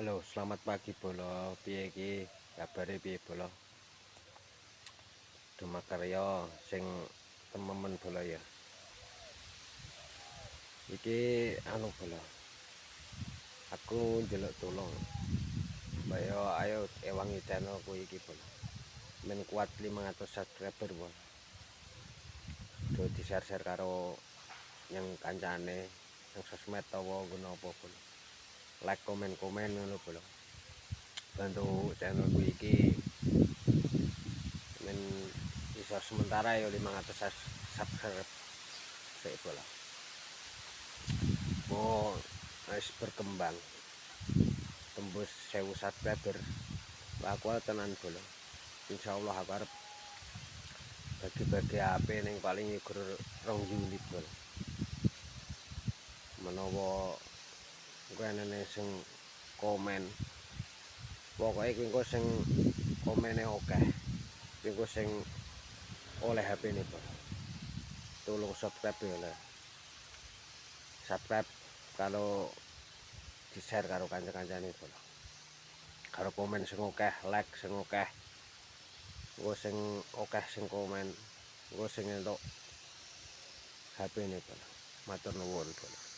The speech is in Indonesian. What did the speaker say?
Halo, selamat pagi Bolo. Piye iki? Kabare piye Bolo? Dumakarya sing tememen Bolo ya. Iki anu Bolo. Aku njeluk tulung. Ayo ewangi channelku iki Bolo. Men kuat 500 subscriber Bolo. Do di-share karo yang kancane yang sosmed tawa ngono apa Bolo. Like komen ngono Bolo. Bantu channelku iki men iso sementara ya 500 subscriber sik Bolo. Oh, wis berkembang tembus 1000 subscriber. Aku tenan Bolo. Insyaallah aku arep bagi-bagi HP ning paling ikur 2 unit Bolo. Menawa kene sing komen pokoke engko sing komene akeh. Engko sing oleh HP ini Bolo. Tolong subscribe ya. Subscribe kalau di-share karo kanca-kancane Bolo. Karo komen sing akeh, like sing akeh. Engko sing akeh sing komen, engko sing entuk HP ini Bolo. Matur nuwun Bolo.